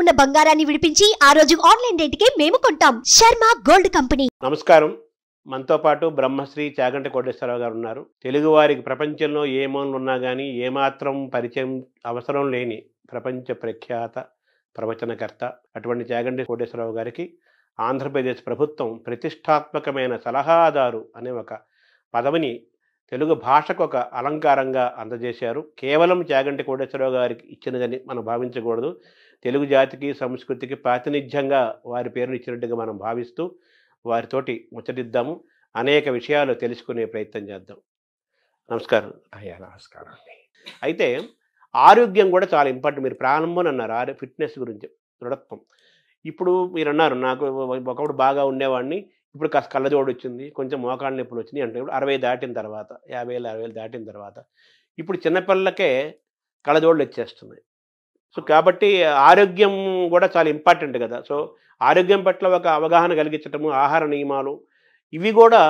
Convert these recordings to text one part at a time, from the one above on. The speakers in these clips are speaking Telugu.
ఉన్న బంగారాన్ని విడిపించి ఆ రోజు ఆన్లైన్ రేటుకే మేము కొంటాం. Sharma gold company. నమస్కారం. మనతో పాటు బ్రహ్మశ్రీ చాగంటి కోటేశ్వరరావు గారు ఉన్నారు. తెలుగువారికి ప్రపంచంలో ఏ మూలన ఉన్నా కానీ ఏమాత్రం పరిచయం అవసరం లేని ప్రపంచ ప్రఖ్యాత ప్రవచనకర్త. అటువంటి చాగంటి కోటేశ్వరరావు గారికి ఆంధ్రప్రదేశ్ ప్రభుత్వం ప్రతిష్టాత్మకమైన సలహాదారు అనే ఒక పదవిని తెలుగు భాషకు ఒక అలంకారంగా అందజేశారు. కేవలం చాగంటి కోటేశ్వరరావు గారికి ఇచ్చినదని మనం భావించకూడదు. తెలుగు జాతికి సంస్కృతికి ప్రాతినిధ్యంగా వారి పేరును ఇచ్చినట్టుగా మనం భావిస్తూ వారితోటి ముచ్చటిద్దాము. అనేక విషయాలు తెలుసుకునే ప్రయత్నం చేద్దాం. నమస్కారం. అయ్యా నమస్కారం అండి. అయితే ఆరోగ్యం కూడా చాలా ఇంపార్టెంట్. మీరు ప్రారంభం అన్నారు ఫిట్నెస్ గురించి, దృఢత్వం. ఇప్పుడు మీరు అన్నారు నాకు ఒకప్పుడు బాగా ఉండేవాడిని, ఇప్పుడు కాస్త కళ్ళజోడు వచ్చింది, కొంచెం మోకాళ్ళ నొప్పులు వచ్చినాయి అంటే ఇప్పుడు 60 దాటిన తర్వాత 50 దాటిన తర్వాత ఇప్పుడు చిన్నపిల్లలకే కళ్ళజోడులు వచ్చేస్తున్నాయి. సో కాబట్టి ఆరోగ్యం కూడా చాలా ఇంపార్టెంట్ కదా. సో ఆరోగ్యం పట్ల ఒక అవగాహన కలిగించటము, ఆహార నియమాలు, ఇవి కూడా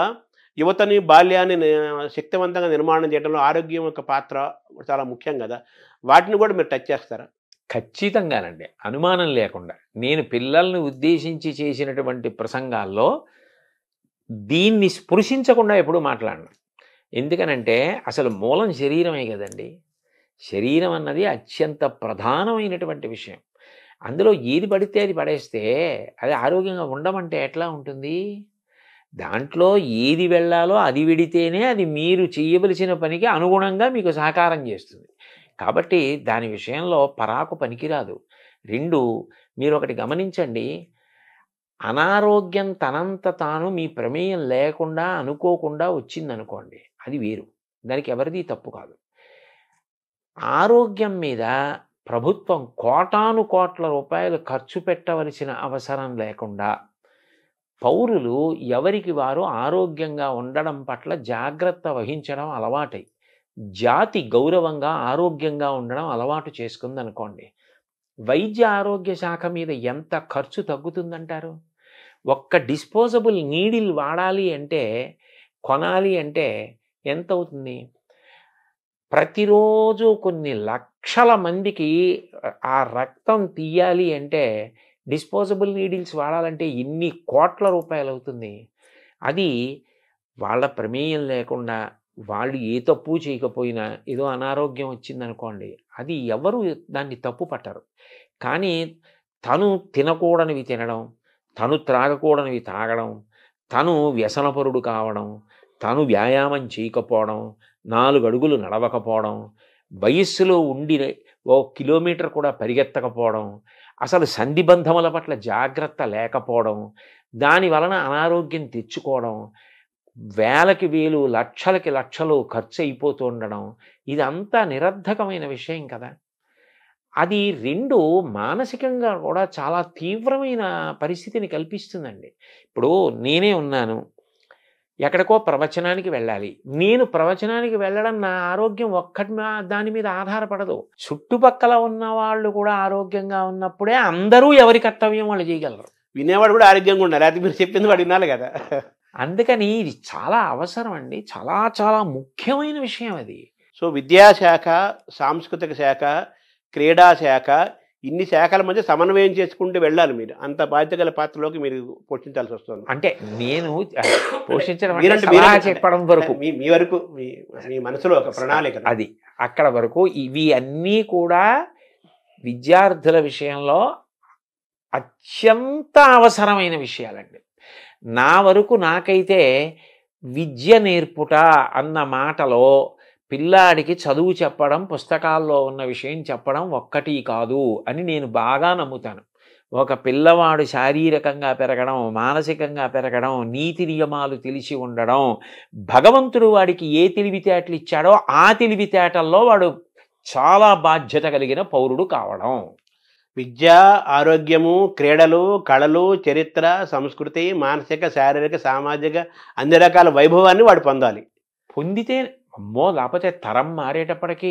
యువతని బాల్యాన్ని శక్తివంతంగా నిర్మాణం చేయడంలో ఆరోగ్యం యొక్క పాత్ర చాలా ముఖ్యం కదా. వాటిని కూడా మీరు టచ్ చేస్తారా? ఖచ్చితంగానండి, అనుమానం లేకుండా. నేను పిల్లల్ని ఉద్దేశించి చేసినటువంటి ప్రసంగాల్లో దీన్ని స్పృశించకుండా ఎప్పుడూ మాట్లాడను. ఎందుకనంటే అసలు మూలం శరీరమే కదండి. శరీరం అన్నది అత్యంత ప్రధానమైనటువంటి విషయం. అందులో ఏది పడితే అది పడేస్తే అది ఆరోగ్యంగా ఉండమంటే ఎట్లా ఉంటుంది? దాంట్లో ఏది వెళ్ళాలో అది విడితేనే అది మీరు చేయవలసిన పనికి అనుగుణంగా మీకు సహకారం చేస్తుంది. కాబట్టి దాని విషయంలో పరాకు పనికిరాదు. 2, మీరు ఒకటి గమనించండి, అనారోగ్యం తనంత తాను మీ ప్రమేయం లేకుండా అనుకోకుండా వచ్చిందనుకోండి, అది వేరు, దానికి ఎవరిది తప్పు కాదు. ఆరోగ్యం మీద ప్రభుత్వం కోటాను కోట్ల రూపాయలు ఖర్చు పెట్టవలసిన అవసరం లేకుండా పౌరులు ఎవరికి వారు ఆరోగ్యంగా ఉండడం పట్ల జాగ్రత్త వహించడం అలవాటై జాతి గౌరవంగా ఆరోగ్యంగా ఉండడం అలవాటు చేసుకుందనుకోండి, వైద్య ఆరోగ్య శాఖ మీద ఎంత ఖర్చు తగ్గుతుందంటారు? ఒక్క డిస్పోజబుల్ నీడిల్ వాడాలి అంటే, కొనాలి అంటే ఎంత అవుతుంది? ప్రతిరోజు కొన్ని లక్షల మందికి ఆ రక్తం తీయాలి అంటే డిస్పోజబుల్ నీడిల్స్ వాడాలంటే ఎన్ని కోట్ల రూపాయలు అవుతుంది. అది వాళ్ళ ప్రమేయం లేకుండా వాళ్ళు ఏ తప్పు చేయకపోయినా ఏదో అనారోగ్యం వచ్చిందనుకోండి, అది ఎవరు దాన్ని తప్పు పట్టరు. కానీ తను తినకూడనివి తినడం, తను త్రాగకూడనివి తాగడం, తను వ్యసనపరుడు కావడం, తను వ్యాయామం చేయకపోవడం, 4 అడుగులు నడవకపోవడం, వయస్సులో ఉండి 1 కిలోమీటర్ కూడా పరిగెత్తకపోవడం, అసలు సంధిబంధముల పట్ల జాగ్రత్త లేకపోవడం, దాని వలన అనారోగ్యం తెచ్చుకోవడం, వేలకి వేలు లక్షలకి లక్షలు ఖర్చు అయిపోతూ ఉండడం, ఇదంతా నిరర్ధకమైన విషయం కదా. అది 2 మానసికంగా కూడా చాలా తీవ్రమైన పరిస్థితిని కల్పిస్తుందండి. ఇప్పుడు నేనే ఉన్నాను, ఎక్కడికో ప్రవచనానికి వెళ్ళాలి. నేను ప్రవచనానికి వెళ్ళడం నా ఆరోగ్యం ఒక్కటి దాని మీద ఆధారపడదు. చుట్టుపక్కల ఉన్న వాళ్ళు కూడా ఆరోగ్యంగా ఉన్నప్పుడే అందరూ ఎవరి కర్తవ్యం వాళ్ళు చేయగలరు. వినేవాడు కూడా ఆరోగ్యంగా ఉండాలి, అది మీరు చెప్పింది వాడు వినాలి కదా. అందుకని ఇది చాలా అవసరం అండి, చాలా చాలా ముఖ్యమైన విషయం అది. సో విద్యాశాఖ, సాంస్కృతిక శాఖ, క్రీడా శాఖ, ఇన్ని శాఖల మధ్య సమన్వయం చేసుకుంటూ వెళ్ళాలి. మీరు అంత బాధ్యత గల పాత్రలోకి మీరు పోషించాల్సి వస్తుంది. అంటే నేను పోషించడం చెప్పడం వరకు మీ వరకు మీ మనసులో ఒక ప్రణాళిక అది అక్కడ వరకు. ఇవి అన్నీ కూడా విద్యార్థుల విషయంలో అత్యంత అవసరమైన విషయాలండి. నా వరకు నాకైతే విద్య నేర్పుట అన్న మాటలో పిల్లాడికి చదువు చెప్పడం, పుస్తకాల్లో ఉన్న విషయం చెప్పడం ఒక్కటి కాదు అని నేను బాగా నమ్ముతాను. ఒక పిల్లవాడు శారీరకంగా పెరగడం, మానసికంగా పెరగడం, నీతి నియమాలు తెలిసి ఉండడం, భగవంతుడు వాడికి ఏ తెలివితేటలు ఇచ్చాడో ఆ తెలివితేటల్లో వాడు చాలా బాధ్యత కలిగిన పౌరుడు కావడం. విద్య, ఆరోగ్యము, క్రీడలు, కళలు, చరిత్ర, సంస్కృతి, మానసిక, శారీరక, సామాజిక అన్ని రకాల వైభవాన్ని వాడు పొందాలి. పొందితే అమ్మో, లేకపోతే తరం మారేటప్పటికీ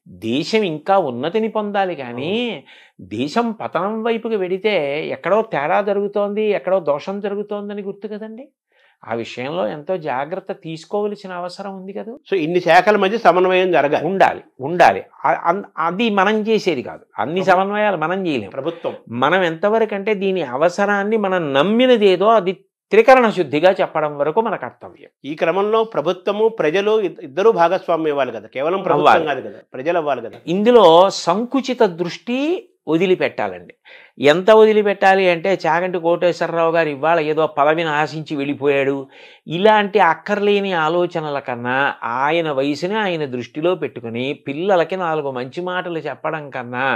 దేశం ఇంకా ఉన్నతిని పొందాలి. కానీ దేశం పతనం వైపుకి వెడితే ఎక్కడో తేడా జరుగుతోంది, ఎక్కడో దోషం జరుగుతోందని గుర్తు కదండి. ఆ విషయంలో ఎంతో జాగ్రత్త తీసుకోవలసిన అవసరం ఉంది కదా. సో ఇన్ని శాఖల మధ్య సమన్వయం జరగాలి, ఉండాలి. అది మనం చేసేది కాదు, అన్ని సమన్వయాలు మనం చేయలేము. ప్రభుత్వం మనం ఎంతవరకు అంటే దీని అవసరాన్ని మనం నమ్మినది ఏదో అది త్రికరణ శుద్ధిగా చెప్పడం వరకు మన కర్తవ్యం. ఈ క్రమంలో ప్రభుత్వము ప్రజలు ఇద్దరూ భాగస్వామ్యం ఇవ్వాలి కదా, కేవలం ప్రభుత్వం కాదు కదా, ప్రజలు అవ్వాలి కదా. ఇందులో సంకుచిత దృష్టి వదిలిపెట్టాలండి. ఎంత వదిలిపెట్టాలి అంటే చాగంటి కోటేశ్వరరావు గారు ఇవాళ ఏదో పదవిని ఆశించి వెళ్ళిపోయాడు, ఇలాంటి అక్కర్లేని ఆలోచనల కన్నా ఆయన వయసుని ఆయన దృష్టిలో పెట్టుకుని పిల్లలకి 4 మంచి మాటలు చెప్పడం కన్నా,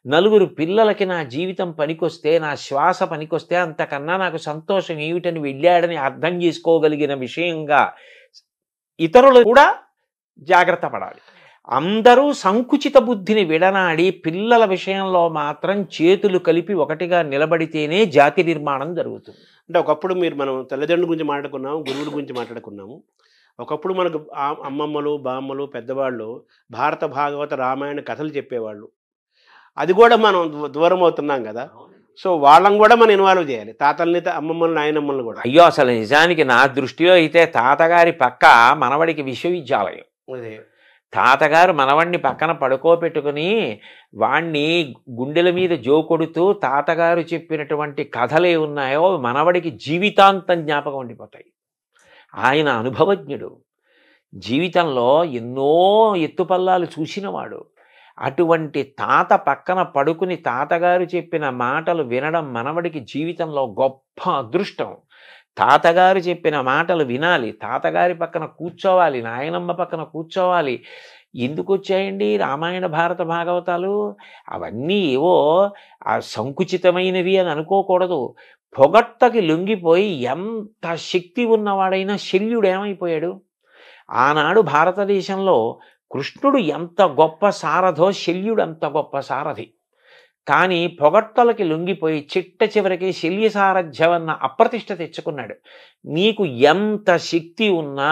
నలుగురు పిల్లలకి నా జీవితం పనికొస్తే, నా శ్వాస పనికొస్తే అంతకన్నా నాకు సంతోషం ఏమిటని వెళ్ళాడని అర్థం చేసుకోగలిగిన విషయంగా ఇతరులు కూడా జాగ్రత్త పడాలి. అందరూ సంకుచిత బుద్ధిని విడనాడి పిల్లల విషయంలో మాత్రం చేతులు కలిపి ఒకటిగా నిలబడితేనే జాతి నిర్మాణం జరుగుతుంది. అంటే ఒకప్పుడు మనం తల్లిదండ్రుల గురించి మాట్లాడుకున్నాము, గురువుల గురించి మాట్లాడుకున్నాము. ఒకప్పుడు మనకు అమ్మమ్మలు, బామ్మలు, పెద్దవాళ్ళు భారత భాగవత రామాయణ కథలు చెప్పేవాళ్ళు. అది కూడా మనం దూరం అవుతున్నాం కదా. సో వాళ్ళని కూడా మనం ఇన్వాల్వ్ చేయాలి, తాతల్ని, అమ్మమ్మల్ని, నాయనమ్మల్ని కూడా. అయ్యో అసలు నిజానికి నా దృష్టిలో అయితే తాతగారి పక్క మనవడికి విశ్వవిద్యాలయం. తాతగారు మనవణ్ణి పక్కన పడుకోబెట్టుకుని వాణ్ణి గుండెల మీద జోకొడుతూ తాతగారు చెప్పినటువంటి కథలే ఉన్నాయో మనవడికి జీవితాంతం జ్ఞాపకం ఉండిపోతాయి. ఆయన అనుభవజ్ఞుడు, జీవితంలో ఎన్నో ఎత్తుపల్లాలు చూసినవాడు. అటువంటి తాత పక్కన పడుకుని తాతగారు చెప్పిన మాటలు వినడం మనవడికి జీవితంలో గొప్ప అదృష్టం. తాతగారు చెప్పిన మాటలు వినాలి, తాతగారి పక్కన కూర్చోవాలి, నాయనమ్మ పక్కన కూర్చోవాలి. ఎందుకు వచ్చాయండి రామాయణ భారత భాగవతాలు? అవన్నీ ఏవో సంకుచితమైనవి అని అనుకోకూడదు. పొగట్టకి లొంగిపోయి ఎంత శక్తి ఉన్నవాడైనా శల్యుడు ఏమైపోయాడు? ఆనాడు భారతదేశంలో కృష్ణుడు ఎంత గొప్ప సారథో శల్యుడు అంత గొప్ప సారథి. కానీ పొగట్టలకి లొంగిపోయి చిట్ట చివరికి శల్య సారథ్యవన్న అప్రతిష్ట తెచ్చుకున్నాడు. నీకు ఎంత శక్తి ఉన్నా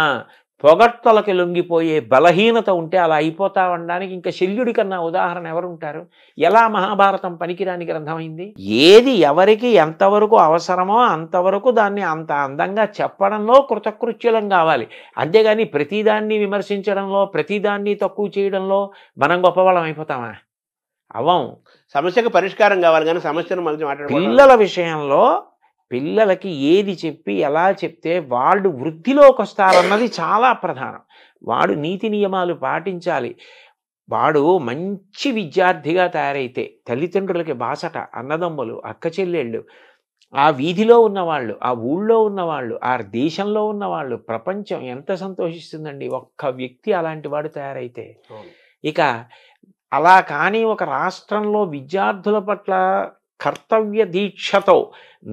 పొగట్టలకి లొంగిపోయే బలహీనత ఉంటే అలా అయిపోతావనడానికి ఇంకా శల్యుడి కన్నా ఉదాహరణ ఎవరుంటారు? ఎలా మహాభారతం పనికిరాని గ్రంథమైంది? ఏది ఎవరికి ఎంతవరకు అవసరమో అంతవరకు దాన్ని అంత అందంగా చెప్పడంలో కృతకృత్యులం కావాలి. అంతేగాని ప్రతిదాన్ని విమర్శించడంలో, ప్రతిదాన్ని తక్కువ చేయడంలో మనం గొప్పవాళ్ళం అయిపోతామా? అవం. సమస్యకు పరిష్కారం కావాలి కానీ సమస్యను మళ్ళీ మాట్లాడుకోవాలి. పిల్లల విషయంలో పిల్లలకి ఏది చెప్పి ఎలా చెప్తే వాళ్ళు వృద్ధిలోకి వస్తారన్నది చాలా ప్రధానం. వాడు నీతి నియమాలు పాటించాలి. వాడు మంచి విద్యార్థిగా తయారైతే తల్లిదండ్రులకి బాసట, అన్నదమ్ములు, అక్క చెల్లెళ్ళు, ఆ వీధిలో ఉన్నవాళ్ళు, ఆ ఊళ్ళో ఉన్నవాళ్ళు, ఆ దేశంలో ఉన్నవాళ్ళు, ప్రపంచం ఎంత సంతోషిస్తుందండి ఒక్క వ్యక్తి అలాంటి వాడు తయారైతే. ఇక అలా కానీ ఒక రాష్ట్రంలో విద్యార్థుల పట్ల కర్తవ్య దీక్షతో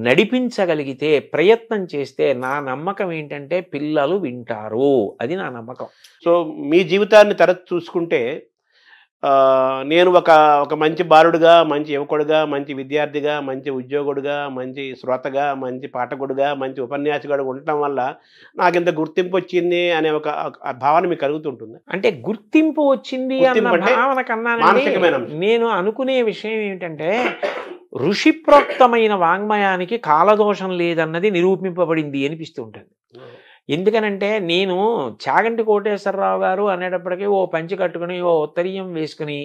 నడిపించగలిగితే, ప్రయత్నం చేస్తే నా నమ్మకం ఏంటంటే పిల్లలు వింటారు. అది నా నమ్మకం. సో మీ జీవితాన్ని తరచు చూసుకుంటే నేను ఒక మంచి బాలుడుగా, మంచి యువకుడుగా, మంచి విద్యార్థిగా, మంచి ఉద్యోగుడుగా, మంచి శ్రోతగా, మంచి పాఠకుడుగా, మంచి ఉపన్యాసకుడుగా ఉండటం వల్ల నాకు ఇంత గుర్తింపు వచ్చింది అనే ఒక భావన మీకు కలుగుతుంటుంది. అంటే గుర్తింపు వచ్చింది అన్న భావన కన్నా నేను అనుకునే విషయం ఏమిటంటే ఋషిప్రోక్తమైన వాంగ్మయానికి కాలదోషం లేదన్నది నిరూపింపబడింది అనిపిస్తూ ఉంటుంది. ఎందుకనంటే నేను చాగంటి కోటేశ్వరరావు గారు అనేటప్పటికీ ఓ పంచి కట్టుకుని ఓ ఉత్తరీయం వేసుకుని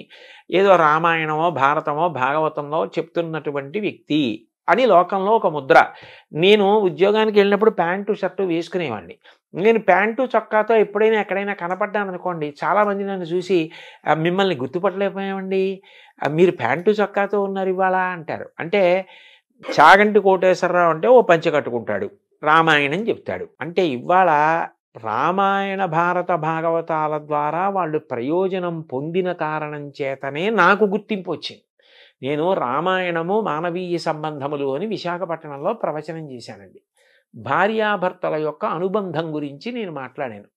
ఏదో రామాయణమో భారతమో భాగవతంలో చెప్తున్నటువంటి వ్యక్తి అని లోకంలో ఒక ముద్ర. నేను ఉద్యోగానికి వెళ్ళినప్పుడు ప్యాంటు షర్టు వేసుకునేవాడిని. నేను ప్యాంటు చొక్కాతో ఎప్పుడైనా ఎక్కడైనా కనపడ్డాను అనుకోండి, చాలామంది నన్ను చూసి మిమ్మల్ని గుర్తుపట్టలేకపోయామండి, మీరు ప్యాంటు చొక్కాతో ఉన్నారు ఇవాళ అంటారు. అంటే చాగంటి కోటేశ్వరరావు అంటే ఓ పంచి కట్టుకుంటాడు, రామాయణం చెప్తాడు. అంటే ఇవాళ రామాయణ భారత భాగవతాల ద్వారా వాళ్ళు ప్రయోజనం పొందిన కారణం చేతనే నాకు గుర్తింపు వచ్చింది. నేను రామాయణము మానవీయ సంబంధములు అని విశాఖపట్నంలో ప్రవచనం చేశానండి. భార్యాభర్తల యొక్క అనుబంధం గురించి నేను మాట్లాడాను.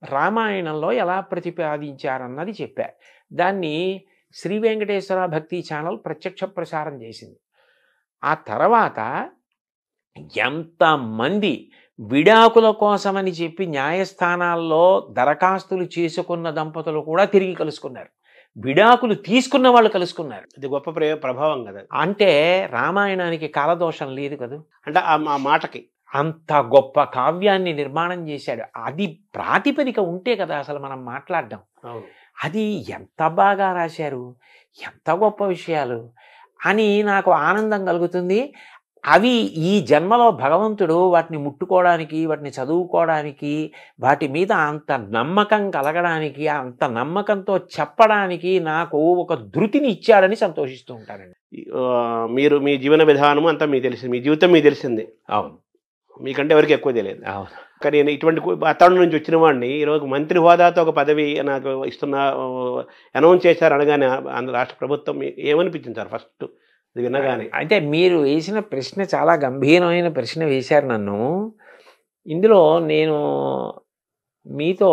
రామాయణంలో ఎలా ప్రతిపాదించారన్నది చెప్పా. దాన్ని శ్రీ వెంకటేశ్వర భక్తి ఛానల్ ప్రత్యక్ష ప్రసారం చేసింది. ఆ తర్వాత ఎంతమంది విడాకుల కోసమని చెప్పి న్యాయస్థానాల్లో దరఖాస్తులు చేసుకున్న దంపతులు కూడా తిరిగి కలుసుకున్నారు, విడాకులు తీసుకున్న వాళ్ళు కలుసుకున్నారు. ఇది గొప్ప ప్రభావం కదా. అంటే రామాయణానికి కాలదోషం లేదు కదా. అంటే ఆ మాటకి అంత గొప్ప కావ్యాన్ని నిర్మాణం చేశాడు. అది ప్రాతిపదిక ఉంటే కదా అసలు మనం మాట్లాడడం. అది ఎంత బాగా రాశారు, ఎంత గొప్ప విషయాలు అని నాకు ఆనందం కలుగుతుంది. అవి ఈ జన్మలో భగవంతుడు వాటిని ముట్టుకోవడానికి, వాటిని చదువుకోవడానికి, వాటి మీద అంత నమ్మకం కలగడానికి, అంత నమ్మకంతో చెప్పడానికి నాకు ఒక ధృతిని ఇచ్చాడని సంతోషిస్తూ ఉంటానండి. మీరు మీ జీవన విధానం అంతా మీకు తెలిసింది, మీ జీవితం మీకు తెలిసింది. అవును, మీకంటే ఎవరికి ఎక్కువ తెలియదు. అవును. కానీ నేను ఇటువంటి వాతావరణం నుంచి వచ్చిన వాడిని ఈరోజు మంత్రి హోదాతో ఒక పదవి నాకు ఇస్తున్న అనౌన్స్ చేశారు అనగానే రాష్ట్ర ప్రభుత్వం ఏమనిపించింది సార్ ఫస్ట్ ఇది వినగానే? అయితే మీరు వేసిన ప్రశ్న చాలా గంభీరమైన ప్రశ్న వేశారు నన్ను. ఇందులో నేను మీతో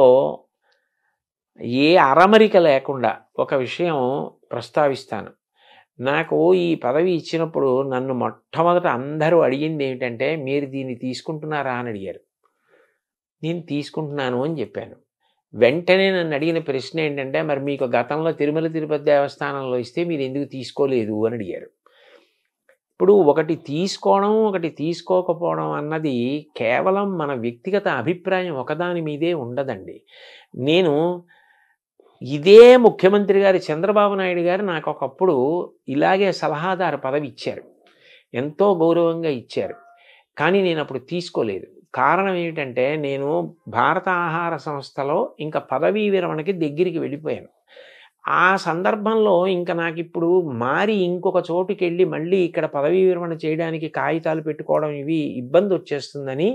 ఏ అరమరిక లేకుండా ఒక విషయం ప్రస్తావిస్తాను. నాకు ఈ పదవి ఇచ్చినప్పుడు నన్ను మొట్టమొదట అందరూ అడిగింది ఏమిటంటే, మీరు దీన్ని తీసుకుంటున్నారా అని అడిగారు. నేను తీసుకుంటున్నాను అని చెప్పాను. వెంటనే నన్ను అడిగిన ప్రశ్న ఏంటంటే, మరి మీకు గతంలో తిరుమల తిరుపతి దేవస్థానంలో ఇస్తే మీరు ఎందుకు తీసుకోలేదు అని అడిగారు. ఇప్పుడు ఒకటి తీసుకోవడం, ఒకటి తీసుకోకపోవడం అన్నది కేవలం మన వ్యక్తిగత అభిప్రాయం ఒకదాని మీదే ఉండదండి. నేను ఇదే ముఖ్యమంత్రి గారు చంద్రబాబు నాయుడు గారు నాకు ఒకప్పుడు ఇలాగే సలహాదారు పదవి ఇచ్చారు, ఎంతో గౌరవంగా ఇచ్చారు. కానీ నేను అప్పుడు తీసుకోలేదు. కారణం ఏమిటంటే, నేను భారత ఆహార సంస్థలో ఇంకా పదవీ విరమణకి దగ్గరికి వెళ్ళిపోయాను. ఆ సందర్భంలో ఇంకా నాకు ఇప్పుడు మారి ఇంకొక చోటుకి వెళ్ళి మళ్ళీ ఇక్కడ పదవీ విరమణ చేయడానికి కాగితాలు పెట్టుకోవడం ఇవి ఇబ్బంది వచ్చేస్తుందని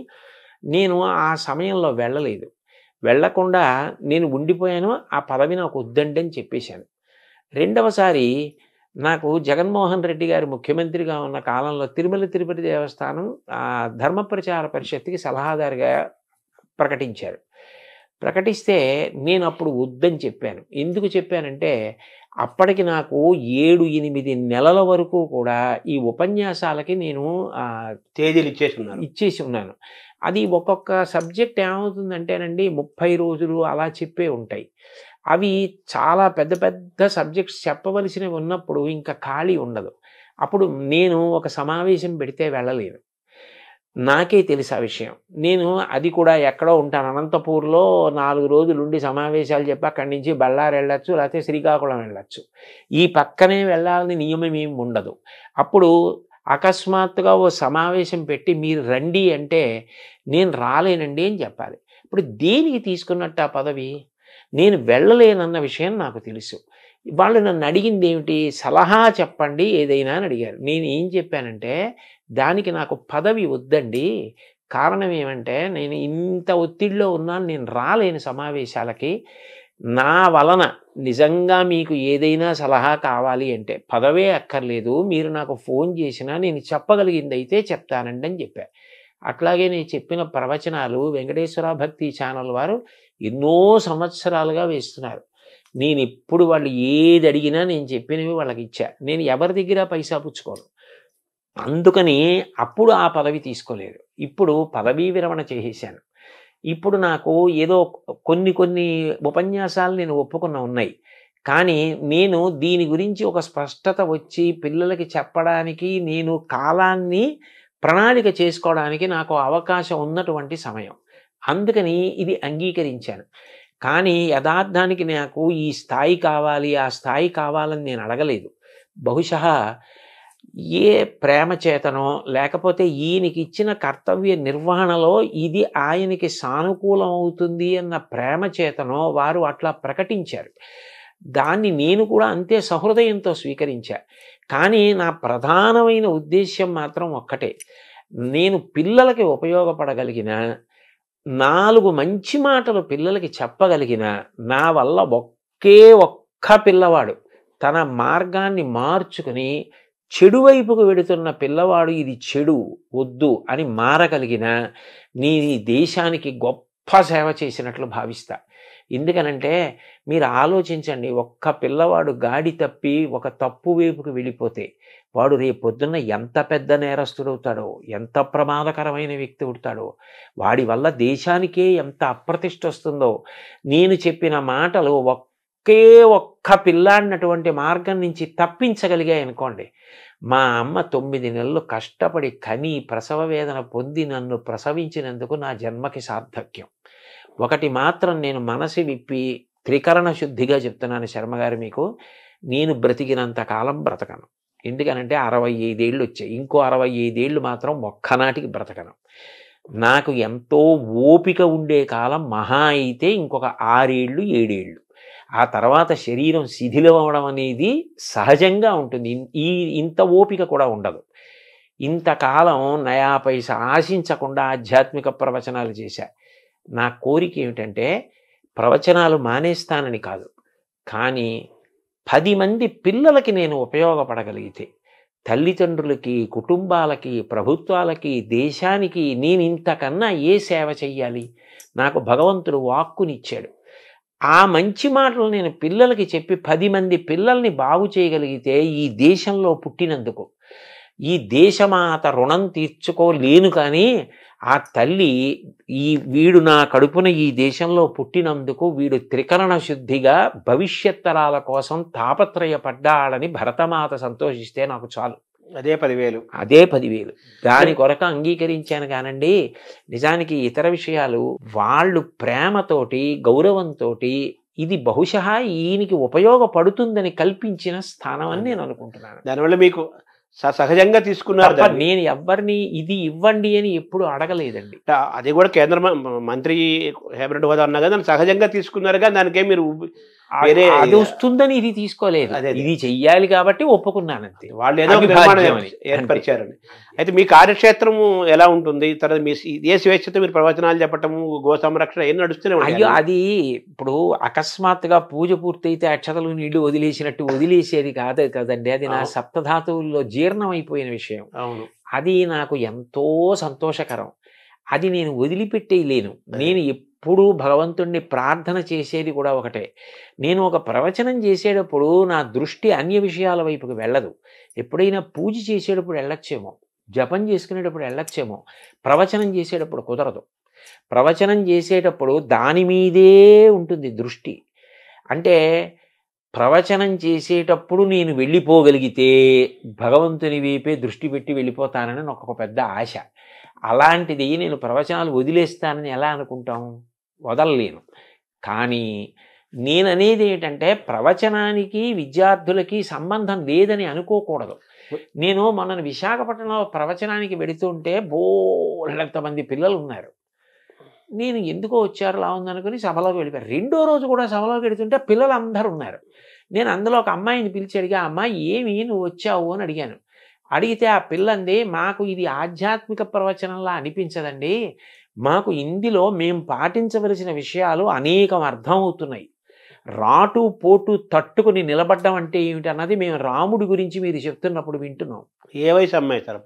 నేను ఆ సమయంలో వెళ్ళలేదు. వెళ్లకుండా నేను ఉండిపోయాను. ఆ పదవి నాకు వద్దండి అని చెప్పేశాను. రెండవసారి నాకు జగన్మోహన్ రెడ్డి గారు ముఖ్యమంత్రిగా ఉన్న కాలంలో తిరుమల తిరుపతి దేవస్థానం ధర్మ ప్రచార పరిషత్తుకి సలహాదారుగా ప్రకటించారు. ప్రకటిస్తే నేను అప్పుడు వద్దని చెప్పాను. ఎందుకు చెప్పానంటే, అప్పటికి నాకు 7-8 నెలల వరకు కూడా ఈ ఉపన్యాసాలకి నేను తేదీలు ఇచ్చేసి ఉన్నాను. అది ఒక్కొక్క సబ్జెక్ట్ ఏమవుతుందంటేనండి 30 రోజులు అలా చెప్పే ఉంటాయి. అవి చాలా పెద్ద పెద్ద సబ్జెక్ట్స్ చెప్పవలసినవి ఉన్నప్పుడు ఇంకా ఖాళీ ఉండదు. అప్పుడు నేను ఒక సమావేశం పెడితే వెళ్ళలేను. నాకే తెలుసు ఆ విషయం. నేను అది కూడా ఎక్కడో ఉంటాను, అనంతపూర్లో 4 రోజులు ఉండి సమావేశాలు చెప్పి అక్కడి నుంచి బళ్ళారి వెళ్ళచ్చు, లేకపోతే శ్రీకాకుళం వెళ్ళచ్చు. ఈ పక్కనే వెళ్ళాలని నియమం ఏమి ఉండదు. అప్పుడు అకస్మాత్తుగా ఓ సమావేశం పెట్టి మీరు రండి అంటే నేను రాలేనండి అని చెప్పాలి. ఇప్పుడు దేనికి తీసుకున్నట్టు ఆ పదవి? నేను వెళ్ళలేనన్న విషయం నాకు తెలుసు. వాళ్ళు నన్ను అడిగింది ఏమిటి, సలహా చెప్పండి ఏదైనా అని అడిగారు. నేను ఏం చెప్పానంటే, దానికి నాకు పదవి వద్దండి. కారణం ఏమంటే, నేను ఇంత ఒత్తిడిలో ఉన్నాను, నేను రాలేను సమావేశాలకి. నా వలన నిజంగా మీకు ఏదైనా సలహా కావాలి అంటే పదవే అక్కర్లేదు, మీరు నాకు ఫోన్ చేసినా నేను చెప్పగలిగింది అయితే చెప్తానండి అని చెప్పా. అట్లాగే నేను చెప్పిన ప్రవచనాలు వెంకటేశ్వర భక్తి ఛానల్ వారు ఎన్నో సంవత్సరాలుగా వేస్తున్నారు. నేను ఎప్పుడు వాళ్ళు ఏది అడిగినా నేను చెప్పినవి వాళ్ళకి ఇచ్చా. నేను ఎవరి దగ్గర పైసా పుచ్చుకోను. అందుకని అప్పుడు ఆ పదవి తీసుకోలేదు. ఇప్పుడు పదవీ విరమణ చేసేసాను. ఇప్పుడు నాకు ఏదో కొన్ని ఉపన్యాసాలు నేను ఒప్పుకున్న ఉన్నాయి. కానీ నేను దీని గురించి ఒక స్పష్టత వచ్చి పిల్లలకి చెప్పడానికి, నేను కాలాన్ని ప్రణాళిక చేసుకోవడానికి నాకు అవకాశం ఉన్నటువంటి సమయం. అందుకని ఇది అంగీకరించాను. కానీ యథార్థానికి నాకు ఈ స్థాయి కావాలి, ఆ స్థాయి కావాలని నేను అడగలేదు. బహుశా ఏ ప్రేమ చేతనో, లేకపోతే ఈయనకి ఇచ్చిన కర్తవ్య నిర్వహణలో ఇది ఆయనకి సానుకూలం అవుతుంది అన్న ప్రేమ చేతనో వారు అట్లా ప్రకటించారు. దాన్ని నేను కూడా అంతే సహృదయంతో స్వీకరించా. కానీ నా ప్రధానమైన ఉద్దేశ్యం మాత్రం ఒక్కటే, నేను పిల్లలకి ఉపయోగపడగలిగిన 4 మంచి మాటలు పిల్లలకి చెప్పగలిగిన, నా వల్ల ఒక్క పిల్లవాడు తన మార్గాన్ని మార్చుకుని చెడు వైపుకు వెడుతున్న పిల్లవాడు ఇది చెడు వద్దు అని మారగలిగిన, నేను ఈ దేశానికి గొప్ప సేవ చేసినట్లు భావిస్తా. ఎందుకనంటే మీరు ఆలోచించండి, ఒక్క పిల్లవాడు గాడి తప్పి ఒక తప్పు వైపుకు వెళ్ళిపోతే వాడు రేపొద్దున్న ఎంత పెద్ద నేరస్తుడవుతాడో, ఎంత ప్రమాదకరమైన వ్యక్తి అవుతాడో, వాడి వల్ల దేశానికే ఎంత అప్రతిష్ట వస్తుందో. నేను చెప్పిన మాటలు ఒక్క పిల్లాడినటువంటి మార్గం నుంచి తప్పించగలిగాయి అనుకోండి, మా అమ్మ 9 నెలలు కష్టపడి కని ప్రసవ వేదన పొంది నన్ను ప్రసవించినందుకు నా జన్మకి సార్థక్యం. ఒకటి మాత్రం నేను మనసు విప్పి త్రికరణ శుద్ధిగా చెప్తున్నాను శర్మగారు మీకు, నేను బ్రతికినంత కాలం బ్రతకను. ఎందుకనంటే 65 ఏళ్ళు వచ్చాయి. ఇంకో 65 ఏళ్ళు మాత్రం ఒక్కనాటికి బ్రతకను. నాకు ఎంతో ఓపిక ఉండే కాలం మహా అయితే ఇంకొక 6 ఏళ్ళు 7 ఏళ్ళు. ఆ తర్వాత శరీరం శిథిలం అవడం అనేది సహజంగా ఉంటుంది. ఇంత ఓపిక కూడా ఉండదు. ఇంతకాలం నయా పైసా ఆశించకుండా ఆధ్యాత్మిక ప్రవచనాలు చేశా. నా కోరిక ఏమిటంటే ప్రవచనాలు మానేస్తానని కాదు, కానీ 10 మంది పిల్లలకి నేను ఉపయోగపడగలిగితే, తల్లిదండ్రులకి, కుటుంబాలకి, ప్రభుత్వాలకి, దేశానికి నేను ఇంతకన్నా ఏ సేవ చెయ్యాలి? నాకు భగవంతుడు వాక్కునిచ్చాడు. ఆ మంచి మాటలు నేను పిల్లలకి చెప్పి 10 మంది పిల్లల్ని బాగు చేయగలిగితే ఈ దేశంలో పుట్టినందుకు, ఈ దేశమాత రుణం తీర్చుకోలేను. కానీ ఆ తల్లి వీడు నా కడుపున ఈ దేశంలో పుట్టినందుకు వీడు త్రికరణ శుద్ధిగా భవిష్యత్ తరాల కోసం తాపత్రయపడ్డాడని భరతమాత సంతోషిస్తే నాకు చాలు. అదే 10,000. అదే 10,000. దాని కొరకు అంగీకరించాను కానండి. నిజానికి ఇతర విషయాలు వాళ్ళు ప్రేమతోటి గౌరవంతో ఇది బహుశా ఈయనకి ఉపయోగపడుతుందని కల్పించిన స్థానం అని నేను అనుకుంటున్నాను. దానివల్ల మీకు సహజంగా తీసుకున్నారు. నేను ఎవరిని ఇది ఇవ్వండి అని ఎప్పుడు అడగలేదండి. అది కూడా కేంద్ర మంత్రి హేబరెడ్డి హోదా అన్నా కదా, సహజంగా తీసుకున్నారు. కానీ దానికే మీరు అది వస్తుందని ఇది తీసుకోలేదు. ఇది చెయ్యాలి కాబట్టి ఒప్పుకున్నానంతే. వాళ్ళు ఏదో ఏర్పరిచారని. అయితే మీ కార్యక్షేత్రము ఎలా ఉంటుంది? తర్వాత మీ ఏ స్వేచ్ఛతో మీరు ప్రవచనాలు చెప్పటము, గో సంరక్షణ ఏం నడుస్తూనే ఉంటాయి? అయ్యో, అది ఇప్పుడు అకస్మాత్తుగా పూజ పూర్తయితే అక్షతలు నీళ్లు వదిలేసినట్టు వదిలేసేది కాదు కదండి. అది నా సప్తధాతువుల్లో జీర్ణం అయిపోయిన విషయం. అవును, అది నాకు ఎంతో సంతోషకరం. అది నేను వదిలిపెట్టేయలేను. నేను ఎప్పుడూ భగవంతుణ్ణి ప్రార్థన చేసేది కూడా ఒకటే. నేను ఒక ప్రవచనం చేసేటప్పుడు నా దృష్టి అన్య విషయాల వైపుకి వెళ్ళదు. ఎప్పుడైనా పూజ చేసేటప్పుడు వెళ్ళొచ్చేమో, జపం చేసుకునేటప్పుడు వెళ్ళొచ్చేమో, ప్రవచనం చేసేటప్పుడు కుదరదు. ప్రవచనం చేసేటప్పుడు దాని మీదే ఉంటుంది దృష్టి. అంటే ప్రవచనం చేసేటప్పుడు నేను వెళ్ళిపోగలిగితే భగవంతుని వైపే దృష్టి పెట్టి వెళ్ళిపోతానని నాకు ఒక పెద్ద ఆశ. అలాంటిది నేను ప్రవచనాలు వదిలేస్తానని ఎలా అనుకుంటాం? వదలలేను. కానీ నేననేది ఏంటంటే ప్రవచనానికి విద్యార్థులకి సంబంధం లేదని అనుకోకూడదు. నేను మొన్న విశాఖపట్నంలో ప్రవచనానికి వెళుతుంటే బోలెంతమంది పిల్లలు ఉన్నారు. నేను ఎందుకో వచ్చారు లా ఉందనుకుని సభలోకి వెళ్ళిపోయారు. రెండో రోజు కూడా సభలోకి వెళుతుంటే పిల్లలు అందరూ ఉన్నారు. నేను అందులో ఒక అమ్మాయిని పిలిచి అడిగా, అమ్మాయి ఏమి నువ్వు వచ్చావు అని అడిగాను. అడిగితే ఆ పిల్లంది, మాకు ఇది ఆధ్యాత్మిక ప్రవచనంలా అనిపించదండి, మాకు ఇందులో మేము పాటించవలసిన విషయాలు అనేకం అర్థమవుతున్నాయి. రాటు పోటు తట్టుకుని నిలబడ్డం అంటే ఏమిటి అన్నది మేము రాముడి గురించి మీరు చెప్తున్నప్పుడు వింటున్నాం. ఏ వయసు అమ్మాయి సార్?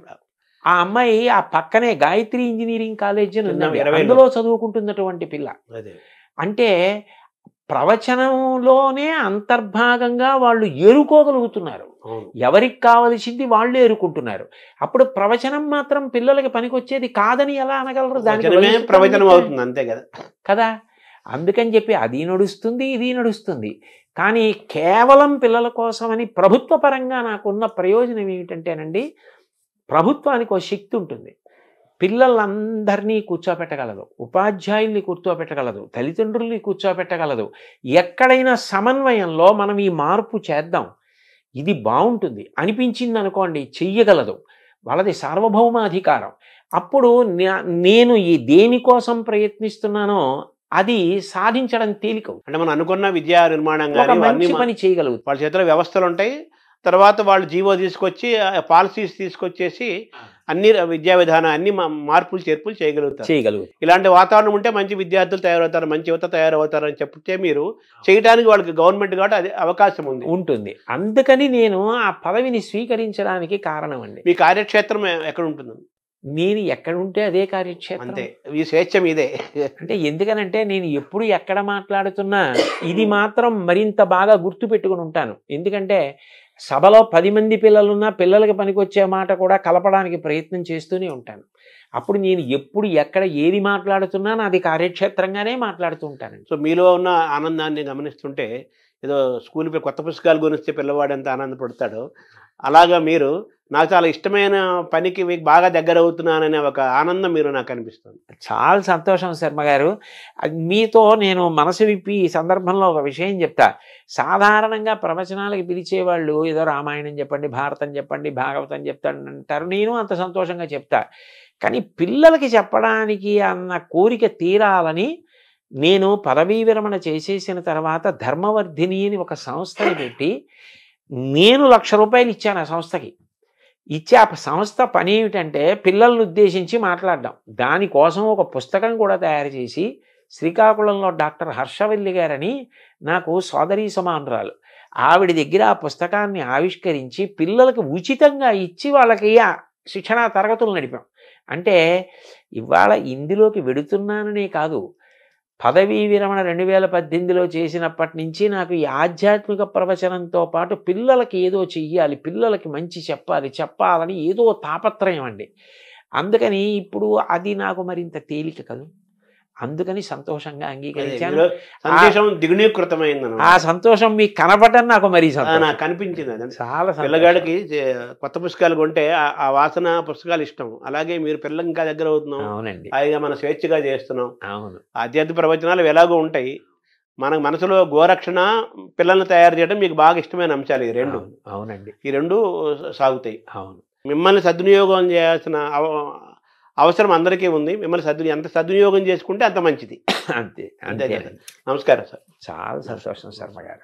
ఆ అమ్మాయి ఆ పక్కనే గాయత్రి ఇంజనీరింగ్ కాలేజ్ అందులో చదువుకుంటున్నటువంటి పిల్ల. అంటే ప్రవచనంలోనే అంతర్భాగంగా వాళ్ళు ఏరుకోగలుగుతున్నారు. ఎవరికి కావలసింది వాళ్ళు ఏరుకుంటున్నారు. అప్పుడు ప్రవచనం మాత్రం పిల్లలకి పనికొచ్చేది కాదని ఎలా అనగలరు? దానికి ప్రవచనం అవుతుంది అంతే కదా కదా. అందుకని చెప్పి అది నడుస్తుంది, ఇది నడుస్తుంది. కానీ కేవలం పిల్లల కోసమని ప్రభుత్వ పరంగా నాకున్న ప్రయోజనం ఏమిటంటేనండి, ప్రభుత్వానికి ఒక శక్తి ఉంటుంది. పిల్లలందరినీ కూర్చోపెట్టగలదు, ఉపాధ్యాయుల్ని కూర్చోపెట్టగలదు, తల్లిదండ్రుల్ని కూర్చోపెట్టగలదు. ఎక్కడైనా సమన్వయంలో మనం ఈ మార్పు చేద్దాం, ఇది బాగుంటుంది అనిపించింది అనుకోండి, చెయ్యగలదు. వాళ్ళది సార్వభౌమాధికారం. అప్పుడు నేను ఈ దేనికోసం ప్రయత్నిస్తున్నానో అది సాధించడం తేలిక. అంటే మనం అనుకున్న విద్యా నిర్మాణం పని చేయగలుగుతాం. వాళ్ళ చేతిలో వ్యవస్థలు ఉంటాయి. తర్వాత వాళ్ళు జీవో తీసుకొచ్చి పాలసీస్ తీసుకొచ్చేసి అన్ని విద్యా విధానం అన్ని మార్పులు చేర్పులు చేయగలుగుతారు. ఇలాంటి వాతావరణం ఉంటే మంచి విద్యార్థులు తయారవుతారు, మంచి యువత తయారవుతారు అని చెప్తే మీరు చేయడానికి వాళ్ళకి గవర్నమెంట్ కాబట్టి అది అవకాశం ఉంటుంది. అందుకని నేను ఆ పదవిని స్వీకరించడానికి కారణం అండి. మీ కార్యక్షేత్రం ఎక్కడ ఉంటుంది? నేను ఎక్కడుంటే అదే కార్యక్షేత్రం. అంతే, ఈ స్వేచ్ఛ మీదే. అంటే ఎందుకనంటే నేను ఎప్పుడు ఎక్కడ మాట్లాడుతున్నా ఇది మాత్రం మరింత బాగా గుర్తు పెట్టుకుని ఉంటాను. ఎందుకంటే సభలో 10 మంది పిల్లలున్నా పిల్లలకి పనికొచ్చే మాట కూడా కలపడానికి ప్రయత్నం చేస్తూనే ఉంటాను. అప్పుడు నేను ఎప్పుడు ఎక్కడ ఏది మాట్లాడుతున్నా నాది కార్యక్షేత్రంగానే మాట్లాడుతూ ఉంటాను. సో మీలో ఉన్న ఆనందాన్ని గమనిస్తుంటే ఏదో స్కూల్ కొత్త పుస్తకాలు గురించి పిల్లవాడు ఎంత ఆనందపడతాడో అలాగా మీరు నాకు చాలా ఇష్టమైన పనికి మీకు బాగా దగ్గర అవుతున్నాననే ఒక ఆనందం మీరు నాకు అనిపిస్తుంది. చాలా సంతోషం శర్మ గారు. మీతో నేను మనసు విప్పి ఈ సందర్భంలో ఒక విషయం చెప్తా. సాధారణంగా ప్రవచనాలకి పిలిచేవాళ్ళు ఏదో రామాయణం చెప్పండి, భారతం చెప్పండి, భాగవతం చెప్తానంటారు. నేను అంత సంతోషంగా చెప్తా. కానీ పిల్లలకి చెప్పడానికి అన్న కోరిక తీరాలని నేను పదవీ విరమణ చేసేసిన తర్వాత ధర్మవర్ధిని అని ఒక సంస్థని పెట్టి నేను ₹1,00,000 ఇచ్చాను ఆ సంస్థకి. ఇచ్చే ఆ సంస్థ పని ఏమిటంటే పిల్లల్ని ఉద్దేశించి మాట్లాడడం. దానికోసం ఒక పుస్తకం కూడా తయారు చేసి శ్రీకాకుళంలో డాక్టర్ హర్షవల్లి గారని నాకు సోదరీ సమానురాలు, ఆవిడ దగ్గర ఆ పుస్తకాన్ని ఆవిష్కరించి పిల్లలకు ఉచితంగా ఇచ్చి వాళ్ళకి ఆ శిక్షణా తరగతులు నడిపాం. అంటే ఇవాళ ఇందులోకి వెడుతున్నాననే కాదు, పదవీ విరమణ 2018లో చేసినప్పటి నుంచి నాకు ఈ ఆధ్యాత్మిక ప్రవచనంతో పాటు పిల్లలకి ఏదో చెయ్యాలి, పిల్లలకి మంచి చెప్పాలని ఏదో తాపత్రయం అండి. అందుకని ఇప్పుడు అది నాకు మరింత తేలిక కదూ, అందుకని సంతోషంగా అంగీకరించాను. సంతోషం దిగునీకృతమైంది. ఆ సంతోషం మీకు కనపడని నాకు మరీ నాకు కనిపించింది. అదే చాలా పిల్లగాడికి కొత్త పుస్తకాలు కొంటే ఆ వాసన పుస్తకాలు ఇష్టం. అలాగే మీరు పిల్లలకి ఇంకా దగ్గర అవుతున్నాం. అవునండి, హాయిగా మనం స్వేచ్ఛగా చేస్తున్నాం. అవును. ఆధ్యాత్మిక ప్రవచనాలు ఎలాగో ఉంటాయి. మన మనసులో గోరక్షణ, పిల్లల్ని తయారు చేయడం మీకు బాగా ఇష్టమైన అంశాలు ఈ రెండు. అవునండి, ఈ రెండు సాగుతాయి. అవును. మిమ్మల్ని సద్వినియోగం చేయాల్సిన అవసరం అందరికీ ఉంది. మిమ్మల్ని ఎంత సద్వినియోగం చేసుకుంటే అంత మంచిది. అంతే అంతే. నమస్కారం సార్. చాలా సంతోషం శర్మ గారు.